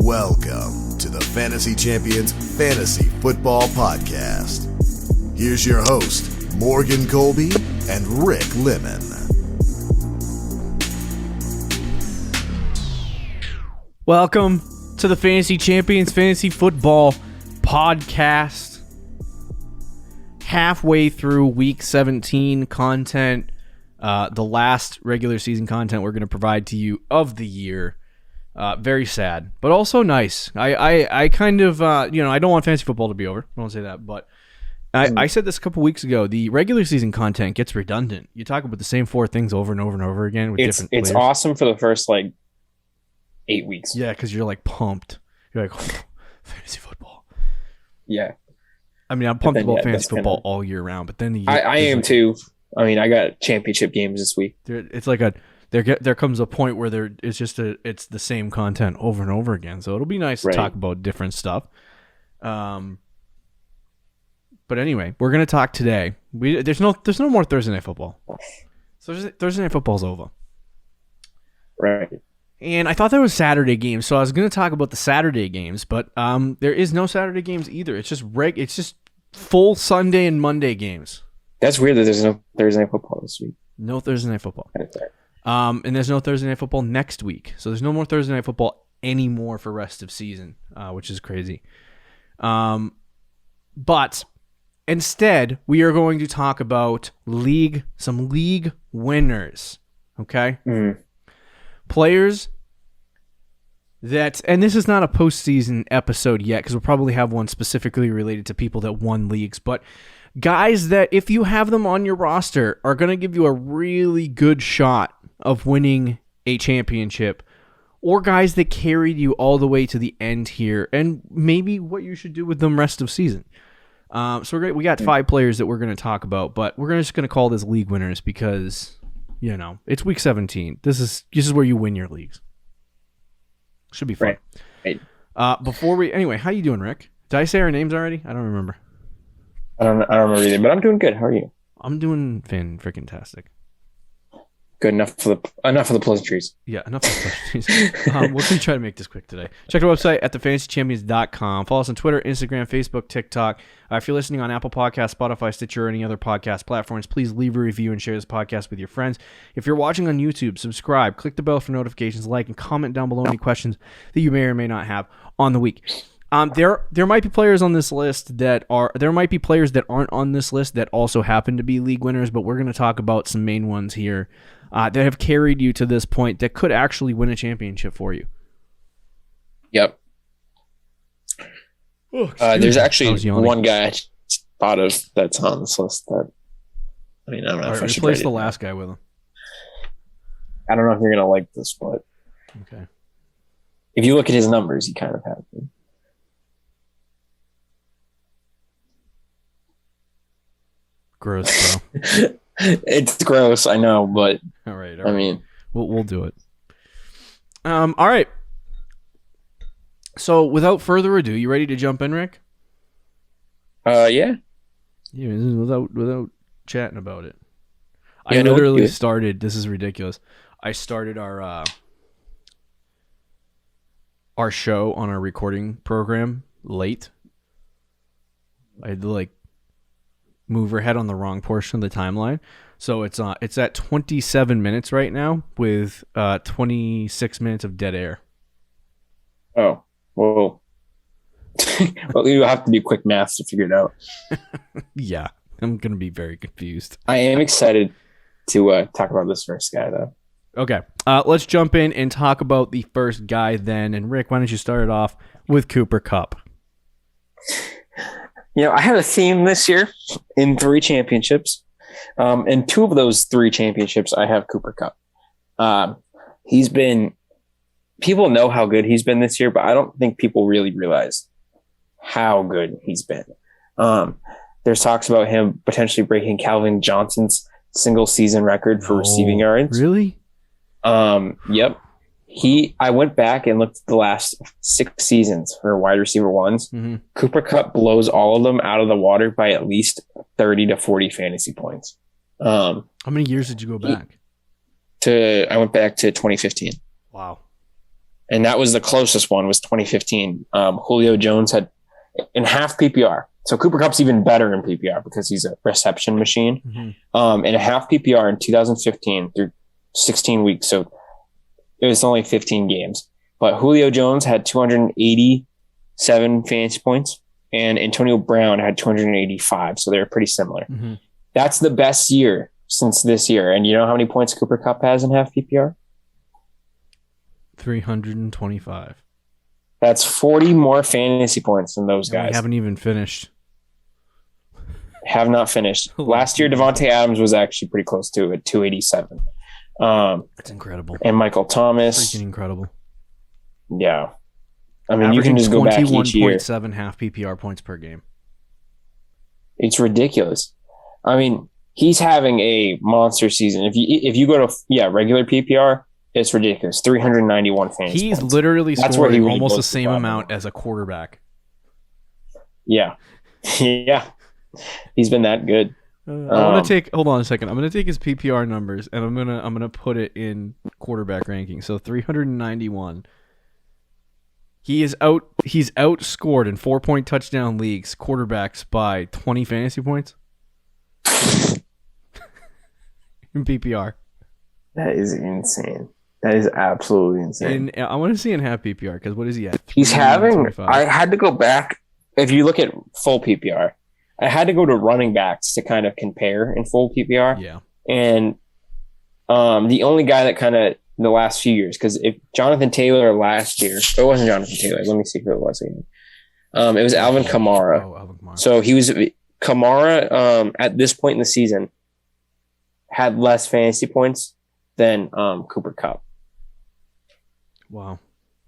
Welcome to the Fantasy Champions Fantasy Football Podcast. Here's your host, Morgan Colby and Rick Lemon. Welcome to the Fantasy Champions Fantasy Football Podcast. Halfway through Week 17 content, the last regular season content we're going to provide to you of the year. Very sad, but also nice. I kind of, I don't want fantasy football to be over. I won't say that, but I said this a couple weeks ago. The regular season content gets redundant. You talk about the same four things over and over and over again with different players. It's awesome for the first 8 weeks. Yeah, because you're pumped. You're like, oh, fantasy football. Yeah. I mean, I'm pumped about fantasy football all year round, but then I am too. I mean, I got championship games this week. It's like there comes a point where it's the same content over and over again. So it'll be nice to talk about different stuff. But anyway, we're gonna talk today. There's no more Thursday Night Football. So Thursday Night Football's over. Right. And I thought there was Saturday games, so I was gonna talk about the Saturday games, but there is no Saturday games either. It's just full Sunday and Monday games. That's weird that there's no Thursday Night Football this week. No Thursday Night Football. And there's no Thursday Night Football next week. So there's no more Thursday Night Football anymore for rest of season, which is crazy. But instead, we are going to talk about some league winners. Okay? Players that, and this is not a postseason episode yet, because we'll probably have one specifically related to people that won leagues, but guys that, if you have them on your roster, are going to give you a really good shot of winning a championship, or guys that carried you all the way to the end here, and maybe what you should do with them rest of season. So we got 5 players that we're going to talk about, but we're just going to call this league winners because, it's week 17. This is where you win your leagues. Should be fun. Right. Anyway, how you doing, Rick? Did I say our names already? I don't remember. I don't remember either, but I'm doing good. How are you? I'm doing fan-freaking-tastic. Good enough for the pleasantries. Yeah, enough of the pleasantries. We're going to try to make this quick today. Check our website at thefantasychampions.com. Follow us on Twitter, Instagram, Facebook, TikTok. If you're listening on Apple Podcasts, Spotify, Stitcher, or any other podcast platforms, please leave a review and share this podcast with your friends. If you're watching on YouTube, subscribe, click the bell for notifications, like, and comment down below any questions that you may or may not have on the week. There might be players on this list there might be players that aren't on this list that also happen to be league winners, but we're going to talk about some main ones here that have carried you to this point that could actually win a championship for you. Yep. There's actually one guy I just thought of that's on this list that, I don't know if I should replace the last guy with him. I don't know if you're going to like this, but okay. If you look at his numbers, he kind of has them. Gross, bro. It's gross, I know, but all right. I mean, we'll do it. All right. So, without further ado, you ready to jump in, Rick? Yeah. Yeah, without chatting about it. Yeah, I literally started. This is ridiculous. I started our show on our recording program late. I had to move her head on the wrong portion of the timeline. So it's at 27 minutes right now with 26 minutes of dead air. Oh, whoa. Well, you have to do quick math to figure it out. Yeah, I'm going to be very confused. I am excited to talk about this first guy, though. Okay, let's jump in and talk about the first guy then. And Rick, why don't you start it off with Cooper Kupp? I have a theme this year in 3 championships. And 2 of those 3 championships, I have Cooper Kupp. People know how good he's been this year, but I don't think people really realize how good he's been. There's talks about him potentially breaking Calvin Johnson's single season record for receiving yards. Really? Yep. I went back and looked at the last 6 seasons for wide receiver ones. Mm-hmm. Cooper Kupp blows all of them out of the water by at least 30 to 40 fantasy points. How many years did you go back? I went back to 2015. Wow. And that was the closest one, was 2015. Julio Jones had in half PPR. So Cooper Kupp's even better in PPR because he's a reception machine. Mm-hmm. In a half PPR in 2015 through 16 weeks. So it was only 15 games. But Julio Jones had 287 fantasy points, and Antonio Brown had 285. So they're pretty similar. Mm-hmm. That's the best year since this year. And you know how many points Cooper Kupp has in half PPR? 325. That's 40 more fantasy points than those guys. We haven't even finished. Have not finished. Last year, Devontae Adams was actually pretty close to it, 287. That's incredible. And Michael Thomas. Freaking incredible. Yeah. I mean, averaging you can just go back each year. 21.7 half PPR points per game. It's ridiculous. I mean, he's having a monster season. If you go to regular PPR, it's ridiculous. 391 fantasy He's points. literally scoring really almost the same amount as a quarterback. Yeah. Yeah. He's been that good. Hold on a second. I'm gonna take his PPR numbers and I'm gonna put it in quarterback ranking. So 391. He's outscored in 4-point touchdown leagues quarterbacks by 20 fantasy points in PPR. That is insane. That is absolutely insane. And I want to see in half PPR because what is he at? He's having. I had to go back. If you look at full PPR, I had to go to running backs to kind of compare in full PPR. Yeah. And the only guy that kind of the last few years, because if Jonathan Taylor last year, it wasn't Jonathan Taylor. Let me see who it was again. It was Alvin Kamara. Oh, Alvin Kamara. So he was Kamara. At this point in the season, had less fantasy points than Cooper Kupp. Wow.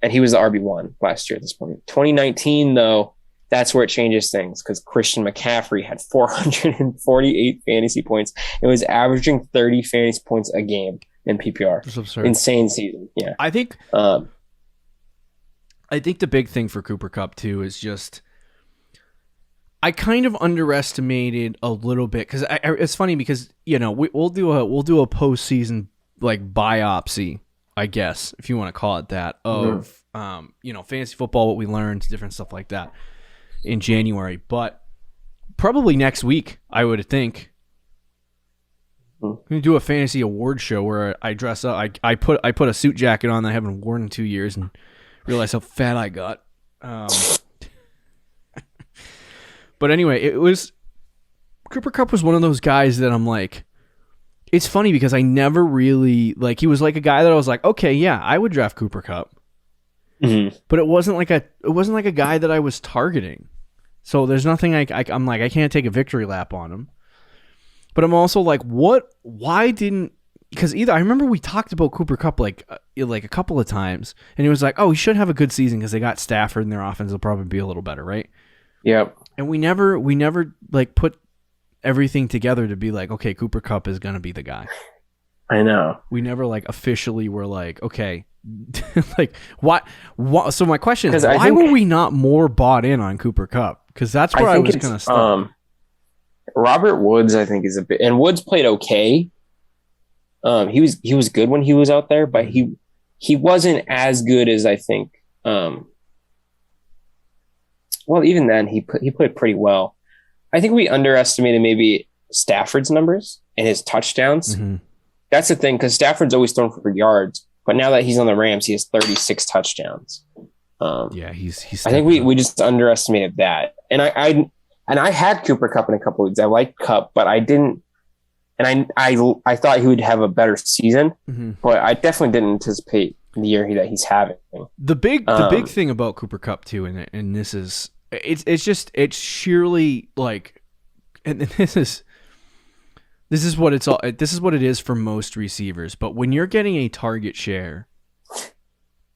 And he was the RB1 last year at this point. 2019, though, that's where it changes things because Christian McCaffrey had 448 fantasy points. It was averaging 30 fantasy points a game in PPR. That's absurd. Insane season. Yeah. I think the big thing for Cooper Kupp, too, is just I kind of underestimated a little bit because it's funny because, we'll do a postseason like biopsy, I guess, if you want to call it that, of fantasy football, what we learned, different stuff like that in January. But probably next week, I would think. I'm gonna do a fantasy award show where I dress up. I put a suit jacket on that I haven't worn in 2 years and realize how fat I got. But anyway, Cooper Kupp was one of those guys that I'm like. It's funny because I never really he was like a guy that I was like, okay, yeah, I would draft Cooper Kupp. Mm-hmm. But it wasn't like a guy that I was targeting. So there's nothing I'm like I can't take a victory lap on him. But I'm also like, why didn't? Because I remember we talked about Cooper Kupp like a couple of times, and he was like, oh, he should have a good season because they got Stafford and their offense will probably be a little better, right? Yep. And we never put everything together to be like, okay, Cooper Kupp is gonna be the guy. I know. We never officially were like, okay, what? So my question is, why were we not more bought in on Cooper Kupp? Because that's where I was gonna start. Robert Woods, I think, is a bit, and Woods played okay. He was good when he was out there, but he wasn't as good as I think. Well, even then, he played pretty well. I think we underestimated maybe Stafford's numbers and his touchdowns. Mm-hmm. That's the thing, because Stafford's always thrown for yards, but now that he's on the Rams, he has 36 touchdowns. He's. I think we just underestimated that, and I had Cooper Kupp in a couple weeks. I liked Kupp, but I didn't, and I thought he would have a better season, mm-hmm. but I definitely didn't anticipate the year that he's having. The big thing about Cooper Kupp too, and this is. It's sheerly and this is what it's all. This is what it is for most receivers. But when you're getting a target share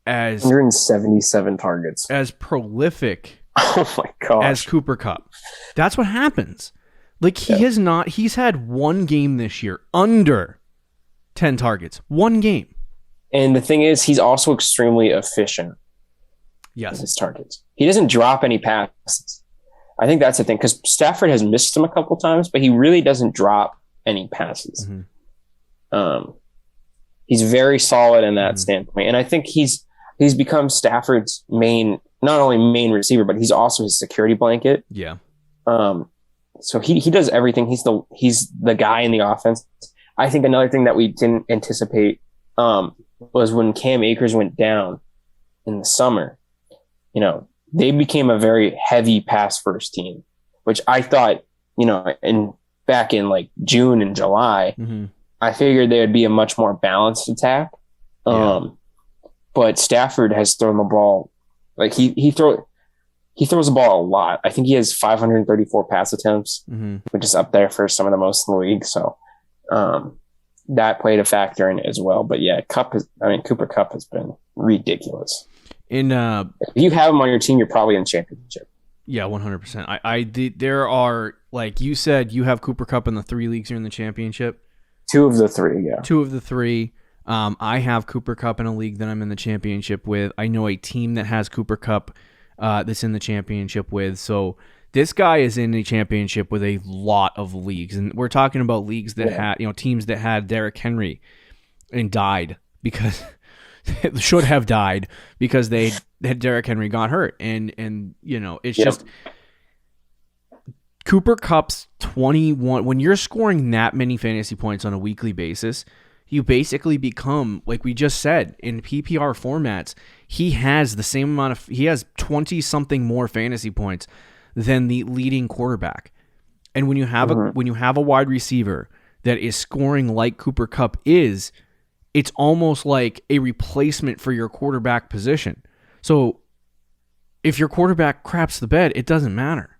as 177 targets, as prolific, oh my gosh, as Cooper Kupp, that's what happens. He's had one game this year under 10 targets, one game. And the thing is, he's also extremely efficient. Yes, his targets. He doesn't drop any passes. I think that's the thing, because Stafford has missed him a couple times, but he really doesn't drop any passes. Mm-hmm. He's very solid in that standpoint, and I think he's become Stafford's not only main receiver, but he's also his security blanket. Yeah. So he does everything. He's the guy in the offense. I think another thing that we didn't anticipate was when Cam Akers went down in the summer. They became a very heavy pass first team, which I thought, back in like June and July, I figured they would be a much more balanced attack. But Stafford has thrown the ball like he throws the ball a lot. I think he has 534 pass attempts, which is up there for some of the most in the league. So that played a factor in it as well. But yeah, Cooper Kupp has been ridiculous. If you have him on your team, you're probably in the championship. Yeah, 100%. There are, like you said, you have Cooper Kupp in the 3 leagues you're in the championship. 2 of the 3, yeah. 2 of the 3. I have Cooper Kupp in a league that I'm in the championship with. I know a team that has Cooper Kupp that's in the championship with. So this guy is in a championship with a lot of leagues. And we're talking about leagues that had, teams that had Derrick Henry and died because should have died because they had Derrick Henry got hurt. And it's just Cooper Kupp's 21. When you're scoring that many fantasy points on a weekly basis, you basically become, like we just said, in PPR formats, he has 20-something more fantasy points than the leading quarterback. And when you have a wide receiver that is scoring like Cooper Kupp is, it's almost like a replacement for your quarterback position. So if your quarterback craps the bed, it doesn't matter.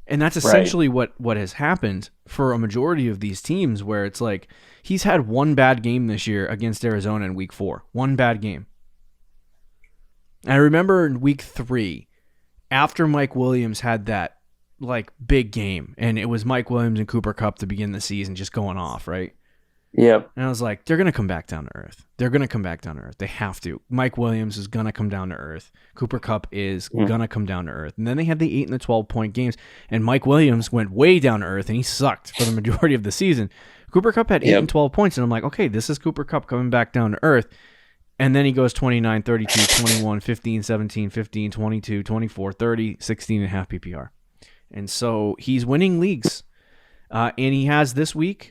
And that's essentially what has happened for a majority of these teams, where it's like he's had one bad game this year against Arizona in week 4. One bad game. I remember in week 3, after Mike Williams had that like big game, and it was Mike Williams and Cooper Kupp to begin the season just going off, right? Yep. And I was like, they're going to come back down to earth. They're going to come back down to earth. They have to. Mike Williams is going to come down to earth. Cooper Kupp is going to come down to earth. And then they had the 8 and the 12-point games, and Mike Williams went way down to earth, and he sucked for the majority of the season. Cooper Kupp had 8 and 12 points, and I'm like, okay, this is Cooper Kupp coming back down to earth. And then he goes 29, 32, 21, 15, 17, 15, 22, 24, 30, 16 and a half PPR. And so he's winning leagues. And he has this week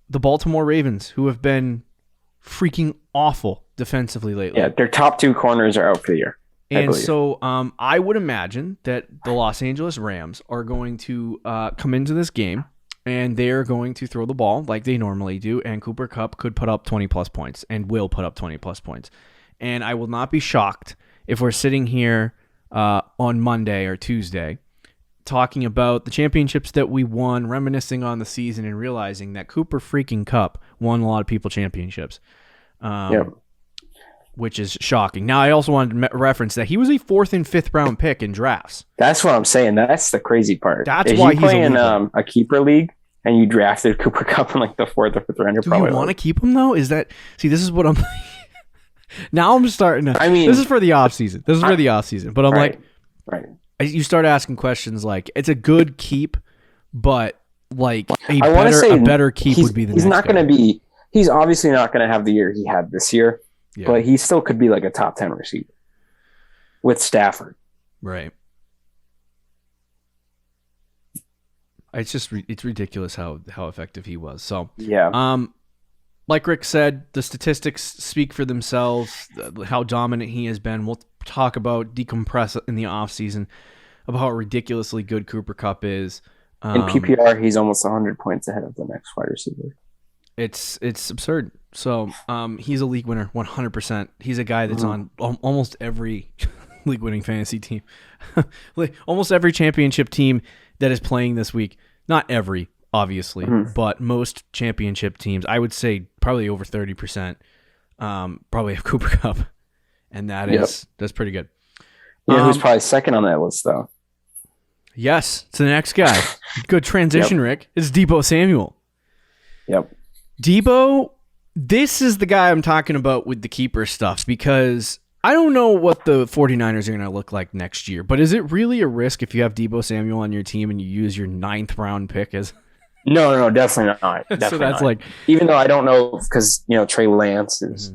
the Baltimore Ravens, who have been freaking awful defensively lately. Yeah, their top 2 corners are out for the year. And so I would imagine that the Los Angeles Rams are going to come into this game, and they're going to throw the ball like they normally do, and Cooper Kupp could put up 20-plus points and will put up 20-plus points. And I will not be shocked if we're sitting here on Monday or Tuesday talking about the championships that we won, reminiscing on the season, and realizing that Cooper freaking Kupp won a lot of people championships, which is shocking. Now, I also wanted to reference that he was a 4th and 5th round pick in drafts. That's what I'm saying. That's the crazy part. That's why he's playing a keeper league and you drafted Cooper Kupp in like the 4th or 5th round. Do you want to keep him though? This is what I'm. Now I'm starting to. I mean, this is for the off season. But I'm right. You start asking questions like, it's a good keep, but like a better keep would be the next He's not going to be. He's obviously not going to have the year he had this year, but he still could be like a top 10 receiver with Stafford. Right. It's ridiculous how effective he was. So yeah. Like Rick said, the statistics speak for themselves. How dominant he has been. We'll talk about decompress in the offseason about how ridiculously good Cooper Kupp is. In PPR, he's almost 100 points ahead of the next wide receiver. It's absurd. So he's a league winner, 100%. He's a guy that's on almost every league-winning fantasy team. Almost every championship team that is playing this week. Not every, obviously, but most championship teams, I would say probably over 30%, probably have Cooper Kupp. And that's pretty good. Yeah, who's probably second on that list, though? Yes, it's the next guy. Good transition, Rick. It's Deebo Samuel. Yep. Deebo, this is the guy I'm talking about with the keeper stuff, because I don't know what the 49ers are going to look like next year, but is it really a risk if you have Deebo Samuel on your team and you use your 9th round pick as... No, definitely not. Definitely so that's not. Even though I don't know, because Trey Lance is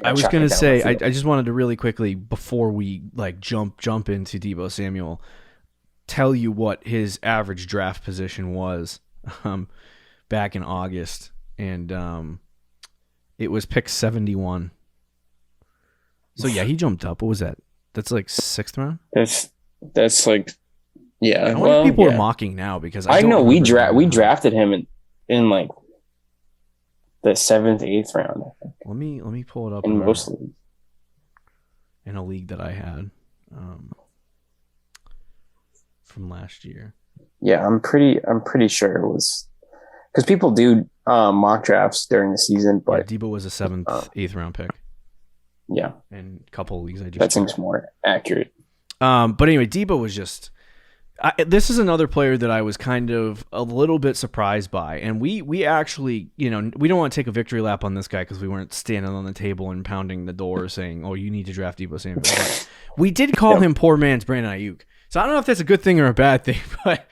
I was going to say, I just wanted to really quickly, before we like jump into Deebo Samuel, tell you what his average draft position was back in August, and it was pick 71. So yeah, he jumped up. What was that? That's like 6th round. That's like, yeah. I wonder if people are mocking now because I know we drafted him in like the 7th, 8th round. I think. Let me pull it up in most leagues. In a league that I had from last year. Yeah, I'm pretty sure it was because people do mock drafts during the season, but yeah, Deebo was a 7th, 8th round pick. Yeah, and a couple of leagues I just that seems more accurate. But anyway, Deebo was just. This is another player that I was kind of a little bit surprised by, and we actually, we don't want to take a victory lap on this guy because we weren't standing on the table and pounding the door saying, "Oh, you need to draft Deebo Samuel." But we did call him poor man's Brandon Ayuk, so I don't know if that's a good thing or a bad thing. But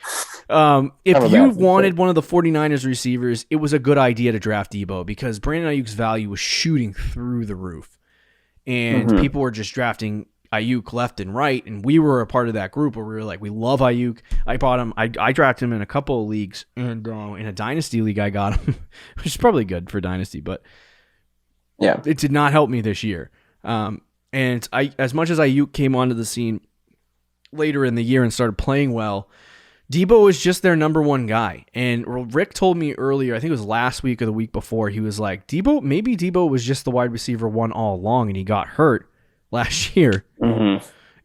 if you wanted one of the 49ers receivers, it was a good idea to draft Deebo because Brandon Ayuk's value was shooting through the roof, and people were just drafting Ayuk left and right, and we were a part of that group where we were like, we love Ayuk. I bought him. I drafted him in a couple of leagues, and in a dynasty league, I got him, which is probably good for dynasty, but yeah, it did not help me this year. And as much as Ayuk came onto the scene later in the year and started playing well, Deebo was just their number one guy. And Rick told me earlier, I think it was last week or the week before, he was like, maybe Deebo was just the wide receiver one all along, and he got hurt last year,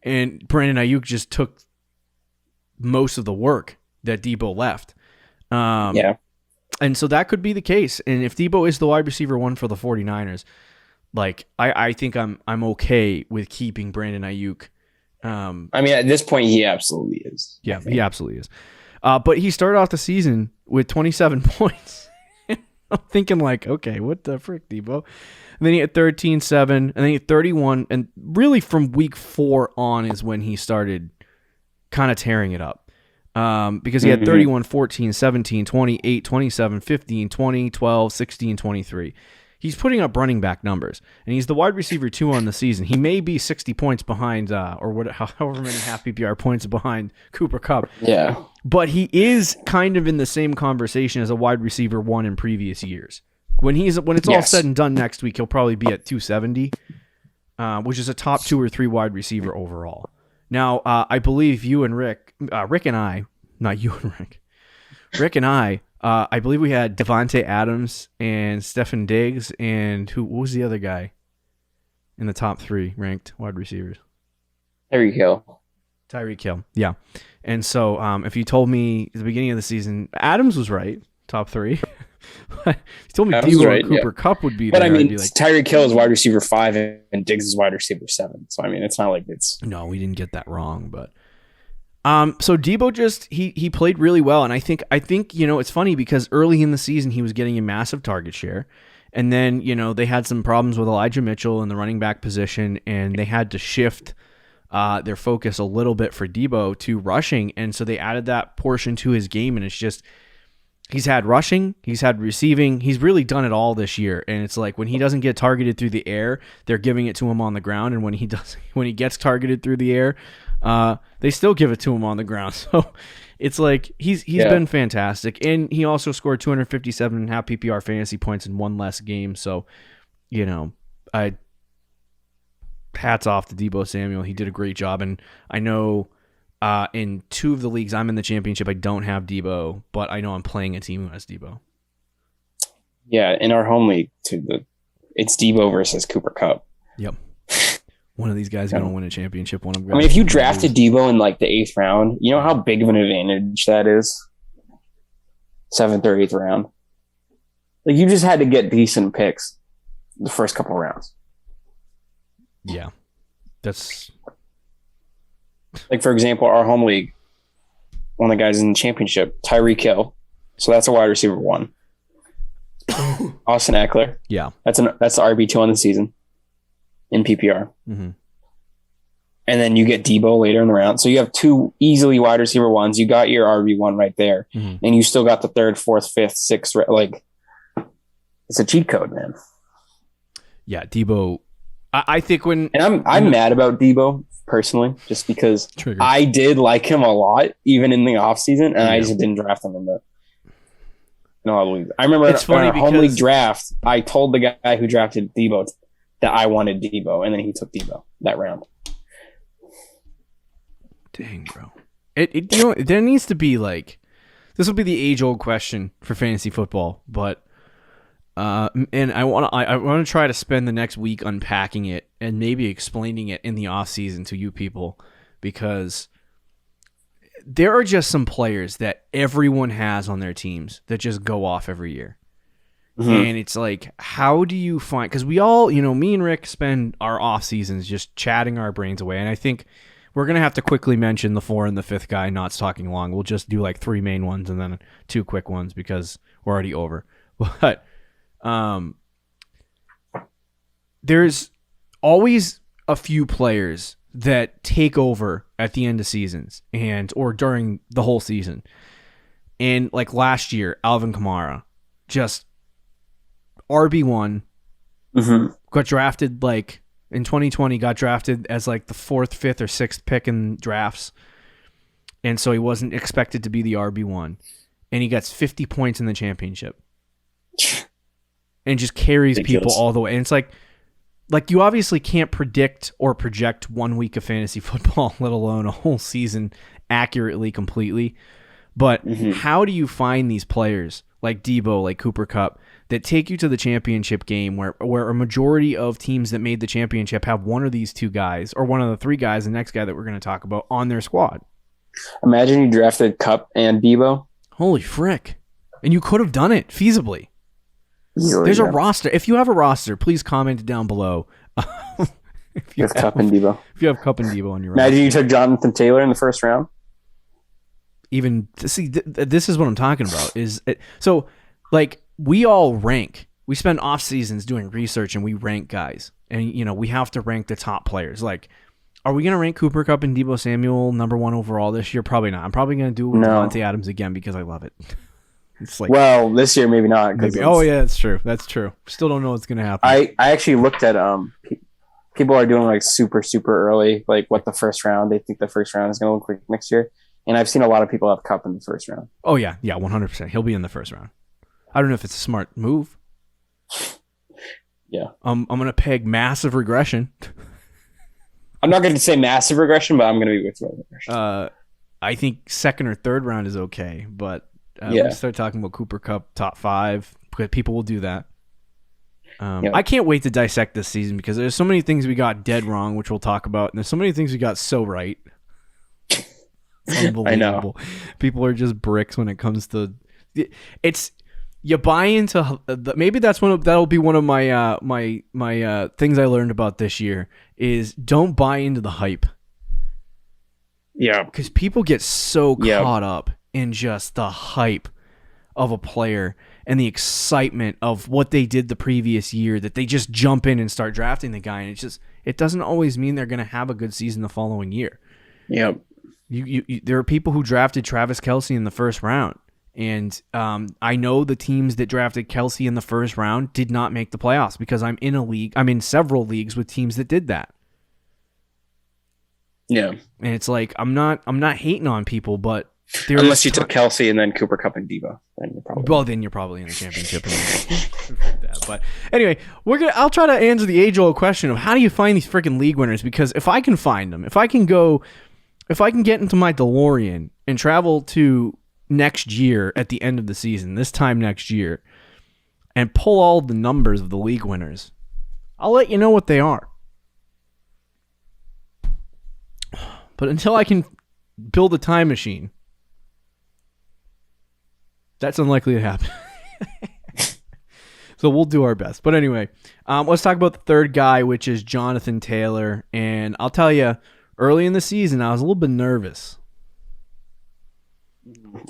and Brandon Ayuk just took most of the work that Deebo left. Yeah. And so that could be the case. And if Deebo is the wide receiver one for the 49ers, like I think I'm okay with keeping Brandon Ayuk. I mean, at this point, he absolutely is. Yeah, he absolutely is. But he started off the season with 27 points. I'm thinking like, okay, what the frick, Deebo? And then he had 13-7, and then he had 31, and really from week 4 on is when he started kind of tearing it up. Because he had 31, 14, 17, 28, 27, 15, 20, 12, 16, 23. He's putting up running back numbers, and he's the wide receiver 2 on the season. He may be 60 points behind, however many half PPR points behind Cooper Kupp. Yeah. But he is kind of in the same conversation as a wide receiver 1 in previous years. When it's all said and done next week, he'll probably be at 270, which is a top 2 or 3 wide receiver overall. Now, I believe you and Rick and I, not you and Rick and I believe we had Devontae Adams and Stefan Diggs, and what was the other guy in the top 3 ranked wide receivers? Tyreek Hill, yeah. And so if you told me at the beginning of the season, Adams was right, top 3. If you told me Deebo and Cooper Kupp would be there. But I mean, I'd be like, Tyreek Hill is wide receiver 5 and Diggs is wide receiver 7. So I mean, it's not like it's... No, we didn't get that wrong, but... So Deebo just he played really well, and I think it's funny because early in the season he was getting a massive target share, and then they had some problems with Elijah Mitchell in the running back position, and they had to shift their focus a little bit for Deebo to rushing, and so they added that portion to his game, and it's just he's had rushing, he's had receiving, he's really done it all this year, and it's like when he doesn't get targeted through the air, they're giving it to him on the ground, and when he gets targeted through the air, they still give it to him on the ground. So it's like he's been fantastic, and he also scored 257.5 PPR fantasy points in one less game. So hats off to Deebo Samuel. He did a great job, and I know in 2 of the leagues I'm in the championship, I don't have Deebo, but I know I'm playing a team who has Deebo. Yeah, in our home league too, it's Deebo versus Cooper Kupp. Yep. One of these guys is going to win a championship. I mean, if you drafted Deebo in like the 8th round, you know how big of an advantage that is? 7th or 8th round. Like, you just had to get decent picks the first couple of rounds. Yeah. That's... Like, for example, our home league, one of the guys in the championship, Tyreek Hill. So that's a wide receiver 1. Austin Eckler. Yeah. That's the RB2 on the season. In PPR. Mm-hmm. And then you get Deebo later in the round. So you have 2 easily wide receiver 1s. You got your RB1 right there. Mm-hmm. And you still got the 3rd, 4th, 5th, 6th. Like, it's a cheat code, man. Yeah, Deebo I think when and I'm mad about Debo personally, just because Triggered. I did like him a lot even in the offseason, and I just didn't draft him in the all the leagues. I remember It's funny in our home because- league draft, I told the guy who drafted Debo that I wanted Debo, and then he took Debo that round. Dang, bro. There needs to be like, this will be the age-old question for fantasy football, but and I want to try to spend the next week unpacking it and maybe explaining it in the off season to you people, because there are just some players that everyone has on their teams that just go off every year. Mm-hmm. And it's like, how do you find, because we all, me and Rick spend our off seasons just chatting our brains away, and I think we're going to have to quickly mention the 4th and the 5th guy, not talking long. We'll just do like 3 main ones and then 2 quick ones because we're already over. But there's always a few players that take over at the end of seasons or during the whole season. And like last year, Alvin Kamara, just RB1, got drafted like in 2020, got drafted as like the 4th, 5th, or 6th pick in drafts. And so he wasn't expected to be the RB1. And he gets 50 points in the championship. And just carries people all the way. And it's like you obviously can't predict or project 1 week of fantasy football, let alone a whole season accurately, completely. But how do you find these players like Debo, like Cooper Kupp, that take you to the championship game where a majority of teams that made the championship have one of these 2 guys or one of the 3 guys, the next guy that we're going to talk about, on their squad? Imagine you drafted Kupp and Debo. Holy frick. And you could have done it feasibly. Easily, there's a roster. If you have a roster, please comment down below. if you have Kupp and Debo. If you have Kupp and Debo on your roster. Imagine you took Jonathan Taylor in the 1st round. Even see, this is what I'm talking about. So like we all rank. We spend off seasons doing research and we rank guys, and we have to rank the top players. Like, are we going to rank Cooper Kupp and Debo Samuel number 1 overall this year? Probably not. I'm probably going to do it with Devontae Adams again because I love it. It's like, well, this year maybe not. Maybe. Oh yeah, that's true. That's true. Still don't know what's going to happen. I actually looked at people are doing like super early, like what the 1st round they think the 1st round is going to look like next year. And I've seen a lot of people have Kupp in the 1st round. Oh, yeah, 100%. He'll be in the 1st round. I don't know if it's a smart move. Yeah. I'm going to peg massive regression. I'm not going to say massive regression, but I'm going to be with you on regression. I think 2nd or 3rd round is okay, but when you start talking about Cooper Kupp top 5, people will do that. I can't wait to dissect this season because there's so many things we got dead wrong, which we'll talk about, and there's so many things we got so right. Unbelievable. I know. People are just bricks when it comes to it's. You buy into maybe that'll be one of my my things I learned about this year is don't buy into the hype. Yeah, because people get so caught up in just the hype of a player and the excitement of what they did the previous year that they just jump in and start drafting the guy, and it doesn't always mean they're going to have a good season the following year. Yep. There are people who drafted Travis Kelce in the 1st round, and I know the teams that drafted Kelce in the 1st round did not make the playoffs because I'm in several leagues with teams that did that. Yeah, and it's like I'm not hating on people, but unless you took Kelce and then Cooper Kupp and Debo, then you're probably in the championship. But anyway, I'll try to answer the age-old question of how do you find these freaking league winners? Because if I can find them, if I can get into my DeLorean and travel to next year at the end of the season, this time next year, and pull all the numbers of the league winners, I'll let you know what they are. But until I can build a time machine, that's unlikely to happen. So we'll do our best. But anyway, let's talk about the 3rd guy, which is Jonathan Taylor. And I'll tell you, early in the season, I was a little bit nervous.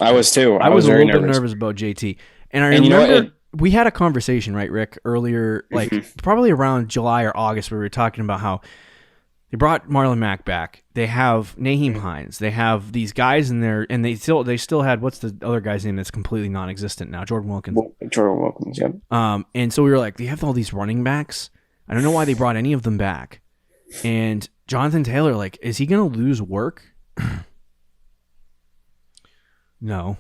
I was too. I was a little bit nervous about JT. And I remember we had a conversation, right, Rick, earlier, like probably around July or August, where we were talking about how they brought Marlon Mack back. They have Naheem Hines. They have these guys in there, and they still had, what's the other guy's name that's completely non-existent now? Jordan Wilkins. Jordan Wilkins, yeah. And so we were like, they have all these running backs. I don't know why they brought any of them back. And Jonathan Taylor, like, is he going to lose work? No.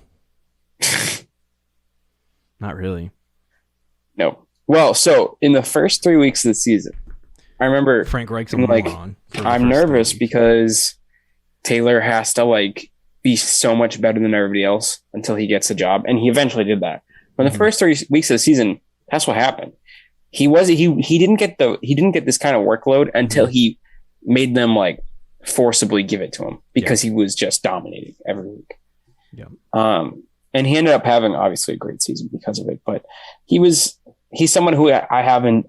Not really. No. Well, so in the first 3 weeks of the season, I remember Frank Reich's I'm nervous because Taylor has to like be so much better than everybody else until he gets a job, and he eventually did that. But in the first 3 weeks of the season, that's what happened. He didn't get this kind of workload until he made them like forcibly give it to him because he was just dominating every week. Yeah. And he ended up having obviously a great season because of it. But he's someone who I have in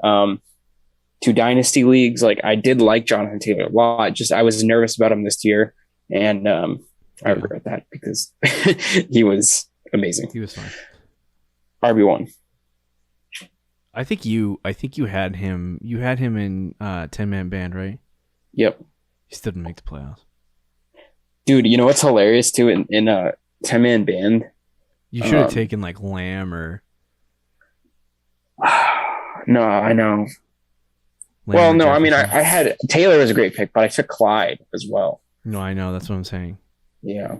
2 dynasty leagues. Like I did like Jonathan Taylor a lot. Just I was nervous about him this year, and I regret that because he was amazing. He was fine. RB1. I think you had him. You had him in 10-man band, right? Yep. He still didn't make the playoffs. Dude, you know what's hilarious too in a 10-man band? You should have taken like Lamb or. No, I know. Lamb No, I mean, Jefferson. I had Taylor was a great pick, but I took Clyde as well. No, I know. That's what I'm saying. Yeah.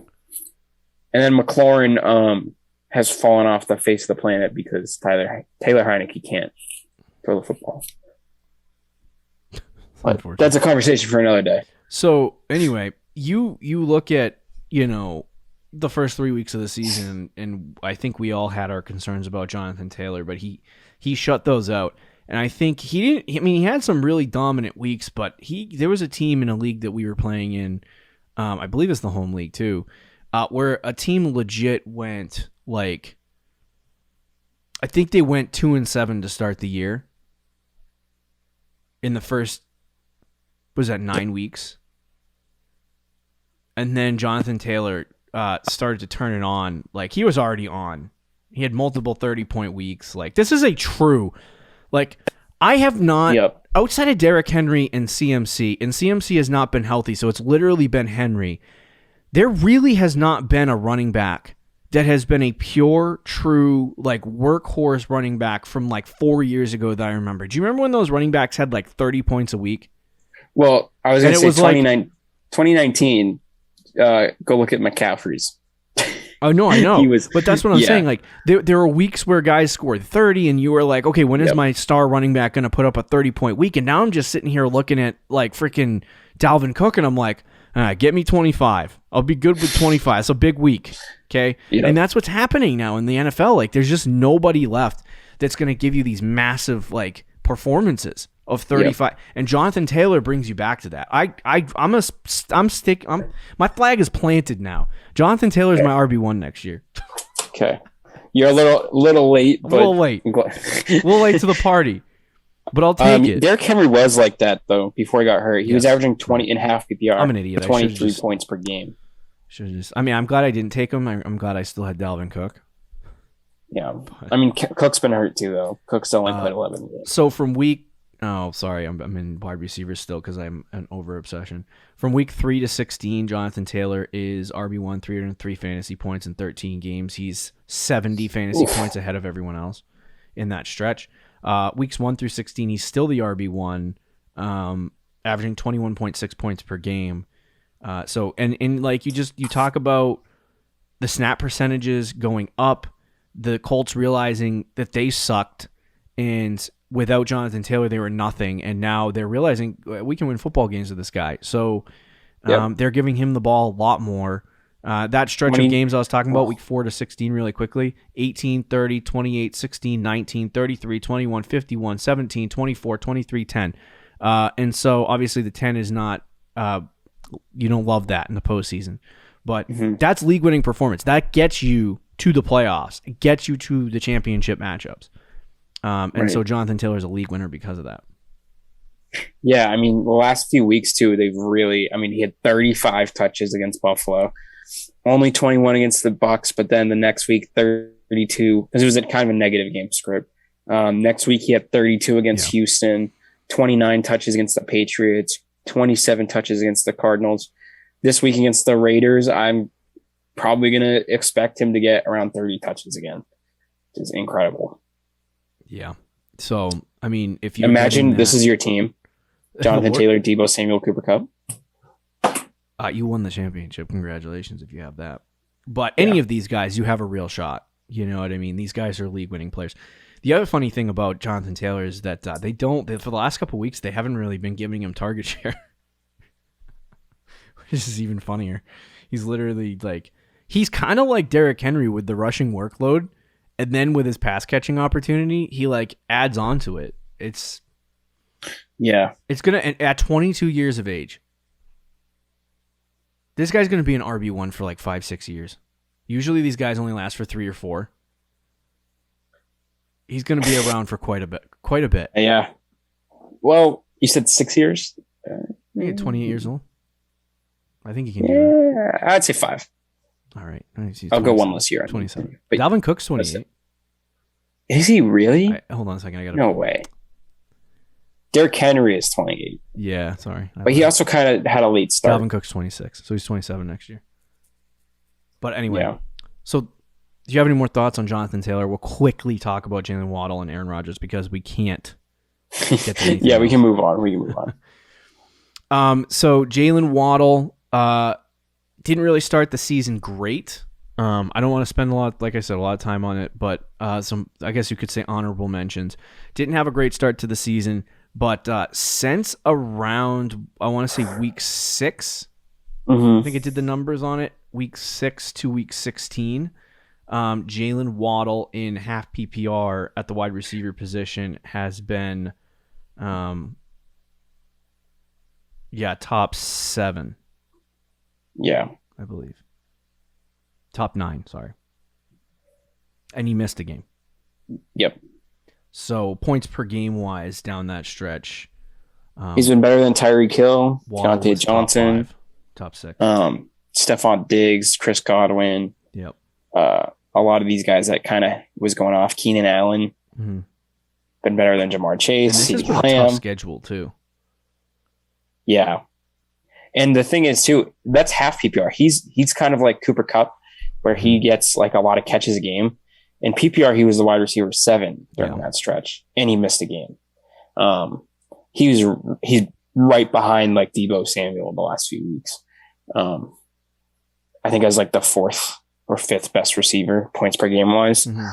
And then McLaurin has fallen off the face of the planet because Taylor Heineke can't throw the football. But that's a conversation for another day. So anyway, you look at, the first 3 weeks of the season, and I think we all had our concerns about Jonathan Taylor, but he shut those out. And I think he had some really dominant weeks, but there was a team in a league that we were playing in, I believe it's the home league too, where a team legit went like, I think they went 2-7 to start the year. In the first, was that 9 weeks? And then Jonathan Taylor started to turn it on. Like, he was already on. He had multiple 30-point weeks. Like, this is a true, like, I have not, outside of Derrick Henry and CMC has not been healthy, so it's literally been Henry. There really has not been a running back that has been a pure, true, like, workhorse running back from, like, 4 years ago that I remember. Do you remember when those running backs had, like, 30 points a week? Well, I was going to say 2019, go look at McCaffrey's. Oh, no, I know. But that's what I'm saying. Like, there were weeks where guys scored 30, and you were like, okay, when is my star running back going to put up a 30-point week? And now I'm just sitting here looking at, like, freaking Dalvin Cook, and I'm like, get me 25. I'll be good with 25. It's a big week, okay? Yep. And that's what's happening now in the NFL. Like, there's just nobody left that's going to give you these massive, like, performances of 35. Yep. And Jonathan Taylor brings you back to that. My flag is planted now. Jonathan Taylor is my RB1 next year. Okay. You're a little late. A little late to the party. But I'll take it. Derrick Henry was like that, though, before he got hurt. He was averaging 20.5 PPR. I'm an idiot. 23 points per game. I'm glad I didn't take him. I'm glad I still had Dalvin Cook. Yeah. I mean, Cook's been hurt, too, though. Cook's only played 11 games. So from I'm in wide receivers still because I'm an over-obsession. From week 3 to 16, Jonathan Taylor is RB1, 303 fantasy points in 13 games. He's 70 fantasy points ahead of everyone else in that stretch. Weeks 1 through 16, he's still the RB1, averaging 21.6 points per game. And like you talk about the snap percentages going up, the Colts realizing that they sucked, and without Jonathan Taylor, they were nothing, and now they're realizing we can win football games with this guy. So they're giving him the ball a lot more. That stretch of games I was talking about, week 4 to 16 really quickly, 18, 30, 28, 16, 19, 33, 21, 51, 17, 24, 23, 10. And so obviously the 10 is not, you don't love that in the postseason. But that's league-winning performance. That gets you to the playoffs. It gets you to the championship matchups. So Jonathan Taylor is a league winner because of that. Yeah, I mean, the last few weeks, too, he had 35 touches against Buffalo, only 21 against the Bucs, but then the next week, 32, because it was kind of a negative game script. Next week, he had 32 against Houston, 29 touches against the Patriots, 27 touches against the Cardinals. This week against the Raiders, I'm probably going to expect him to get around 30 touches again, which is incredible. Yeah. So, I mean, if you imagine this is your team, Jonathan Taylor, Deebo Samuel, Cooper Kupp. You won the championship. Congratulations if you have that. But any of these guys, you have a real shot. You know what I mean? These guys are league-winning players. The other funny thing about Jonathan Taylor is that for the last couple of weeks, they haven't really been giving him target share. Which is even funnier. He's literally he's kind of like Derrick Henry with the rushing workload. And then with his pass catching opportunity, he adds on to it. It's going to, at 22 years of age, this guy's going to be an RB1 for 5-6 years. Usually these guys only last for 3 or 4. He's going to be around for quite a bit. Yeah. Well, you said 6 years? He's 28 years old. I think he can do it. I'd say 5. All right. I'll go one less year. 27. But Dalvin Cook's 28. Is he really? Hold on a second. No way. Derrick Henry is 28. Yeah, sorry. But he also kind of had a late start. Dalvin Cook's 26, so he's 27 next year. But anyway, so do you have any more thoughts on Jonathan Taylor? We'll quickly talk about Jalen Waddle and Aaron Rodgers because we can't get to anything else. We can move on. So Jalen Waddle didn't really start the season great. I don't want to spend a lot of time on it, but some, I guess you could say, honorable mentions. Didn't have a great start to the season, but since around, I want to say week 6, I think I did the numbers on it, week 6 to week 16, Jalen Waddle in half PPR at the wide receiver position has been, top 7. Yeah. I believe. Top 9, sorry. And he missed a game. Yep. So points per game wise down that stretch. He's been better than Tyreek Hill, Deontay Johnson, top 6. Stephon Diggs, Chris Godwin. Yep. A lot of these guys that kind of was going off. Keenan Allen. Mm-hmm. Been better than Jamar Chase. And this is a tough schedule too. Yeah. And the thing is too, that's half PPR. He's kind of like Cooper Kupp, where he gets a lot of catches a game. In PPR, he was the wide receiver 7 during that stretch, and he missed a game. He's right behind Deebo Samuel in the last few weeks. I think as the 4th or 5th best receiver points per game wise. Mm-hmm.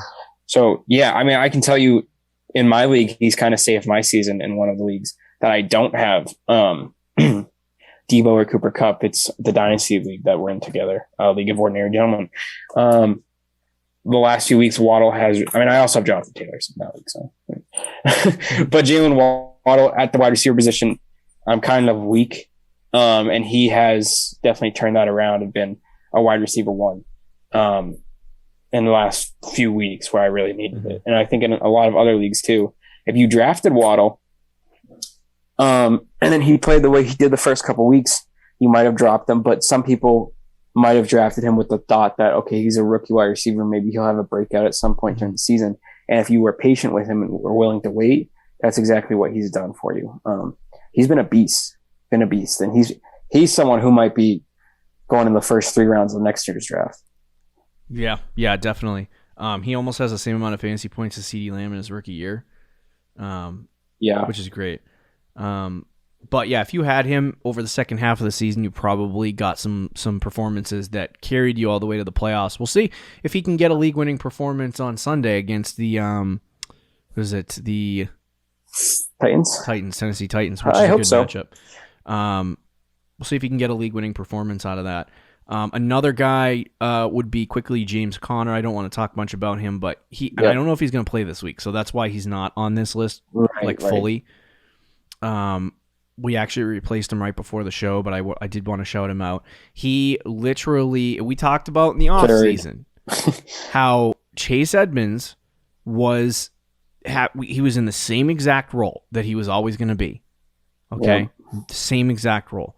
So yeah, I mean, I can tell you in my league, he's kind of saved my season in one of the leagues that I don't have. Deebo or Cooper Kupp. It's the Dynasty League that we're in together, League of Ordinary Gentlemen. The last few weeks, Waddle has. I mean, I also have Jonathan Taylor in that league, so. But Jalen Waddle at the wide receiver position, I'm kind of weak, and he has definitely turned that around and been a wide receiver 1 in the last few weeks where I really needed it, and I think in a lot of other leagues too. If you drafted Waddle. And then he played the way he did the first couple weeks, you might have dropped him, but some people might have drafted him with the thought that, okay, he's a rookie wide receiver. Maybe he'll have a breakout at some point during the season. And if you were patient with him and were willing to wait, that's exactly what he's done for you. He's been a beast. And he's someone who might be going in the first 3 rounds of next year's draft. Yeah, definitely. He almost has the same amount of fantasy points as CeeDee Lamb in his rookie year. Which is great. But yeah, if you had him over the second half of the season, you probably got some performances that carried you all the way to the playoffs. We'll see if he can get a league-winning performance on Sunday against the the Titans, Tennessee Titans, which is a good matchup. We'll see if he can get a league-winning performance out of that. Another guy would be quickly James Conner. I don't want to talk much about him, but I don't know if he's going to play this week, so that's why he's not on this list fully. We actually replaced him right before the show, but I did want to shout him out. He literally, we talked about in the offseason how Chase Edmonds he was in the same exact role that he was always going to be. Okay? Yeah. Same exact role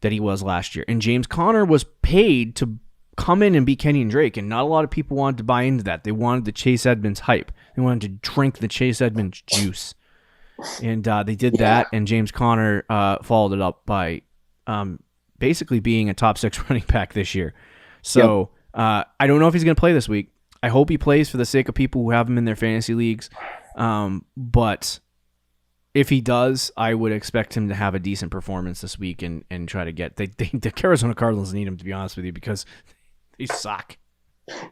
that he was last year. And James Conner was paid to come in and be Kenyon Drake, and not a lot of people wanted to buy into that. They wanted the Chase Edmonds hype. They wanted to drink the Chase Edmonds juice. And they did that, and James Conner followed it up by basically being a top 6 running back this year. So I don't know if he's going to play this week. I hope he plays for the sake of people who have him in their fantasy leagues. But if he does, I would expect him to have a decent performance this week and try to get the Arizona Cardinals need him, to be honest with you, because they suck.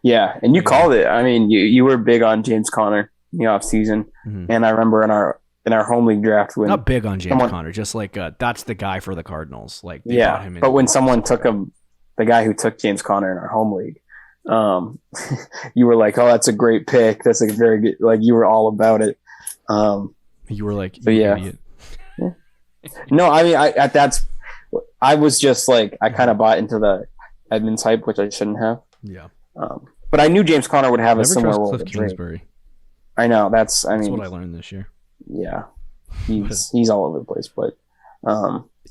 Yeah, and you called it. I mean, you were big on James Conner in the offseason, and I remember in our home league draft when not big on James Conner, just like that's the guy for the Cardinals. Like they brought him in. But when someone took him, the guy who took James Conner in our home league, you were like, "Oh, that's a great pick. That's a very good." Like you were all about it. You were like, idiot. No, I mean, I was just like, I kind of bought into the Edmonds hype, which I shouldn't have. Yeah. But I knew James Conner would have a similar role. Cliff Kingsbury. I know that's what I learned this year. Yeah, he's all over the place. But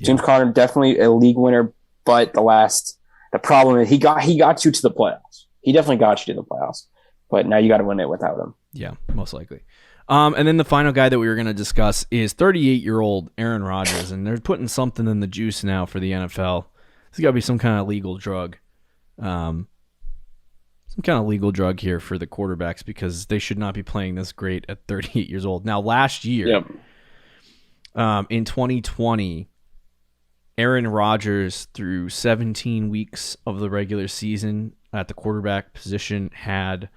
James Conner definitely a league winner. But the problem is he got you to the playoffs. He definitely got you to the playoffs. But now you got to win it without him. Yeah, most likely. And then the final guy that we were going to discuss is 38-year-old Aaron Rodgers, and they're putting something in the juice now for the NFL. There's got to be some kind of legal drug. Some kind of legal drug here for the quarterbacks because they should not be playing this great at 38 years old. Now, last year, in 2020, Aaron Rodgers, through 17 weeks of the regular season at the quarterback position, had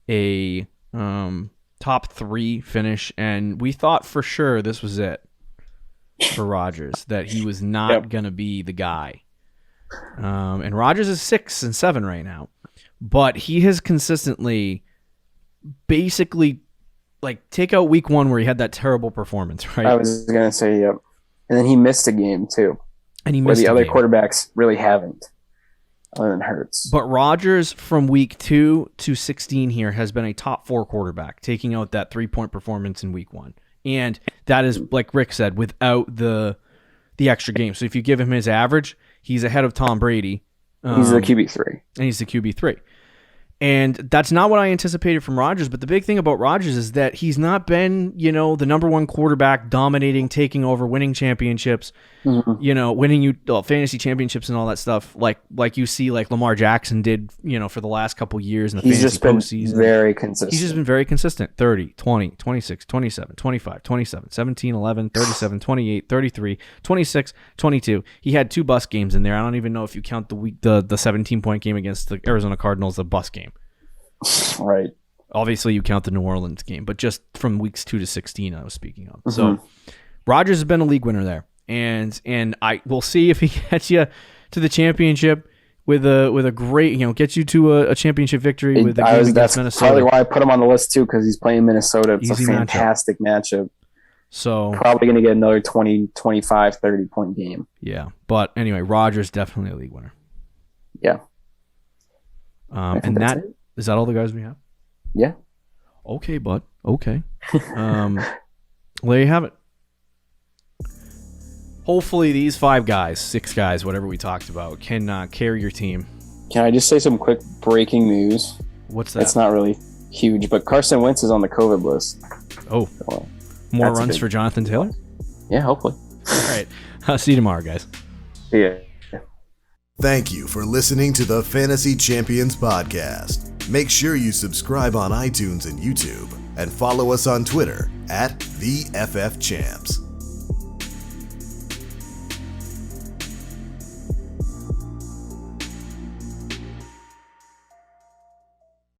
a top 3 finish, and we thought for sure this was it for Rodgers, that he was not going to be the guy. And Rodgers is 6-7 right now. But he has consistently, basically, like, take out week 1 where he had that terrible performance, right? I was going to say, yep. And then he missed a game, too. And he missed where the other quarterbacks really haven't, other than Hurts. But Rodgers, from week 2 to 16 here, has been a top 4 quarterback, taking out that 3-point performance in week 1. And that is, like Rick said, without the extra game. So if you give him his average, he's ahead of Tom Brady. He's the QB3. And he's the QB3. And that's not what I anticipated from Rodgers, but the big thing about Rodgers is that he's not been, the number 1 quarterback dominating, taking over, winning championships, winning fantasy championships and all that stuff like you see like Lamar Jackson did, for the last couple years in the fantasy postseason. He's just been very consistent. He's just been very consistent. 30, 20, 26, 27, 25, 27, 17, 11, 37, 28, 33, 26, 22. He had 2 bust games in there. I don't even know if you count the 17-point game against the Arizona Cardinals, the bust game. Right. Obviously, you count the New Orleans game, but just from weeks 2 to 16, I was speaking of. Mm-hmm. So, Rodgers has been a league winner there, and I will see if he gets you to the championship with a great, gets you to a championship victory with a game against Minnesota. That's probably why I put him on the list too, because he's playing Minnesota. It's easy, a fantastic matchup. So probably going to get another 20, 25, 30-point game. Yeah, but anyway, Rodgers definitely a league winner. Yeah. And that. Is that all the guys we have? Yeah. Okay, bud. Okay. There you have it. Hopefully these 5 guys, 6 guys, whatever we talked about, can carry your team. Can I just say some quick breaking news? What's that? It's not really huge, but Carson Wentz is on the COVID list. Oh. So, more runs for Jonathan Taylor? Yeah, hopefully. All right. I'll see you tomorrow, guys. See ya. Thank you for listening to the Fantasy Champions Podcast. Make sure you subscribe on iTunes and YouTube and follow us on Twitter @TheFFChamps.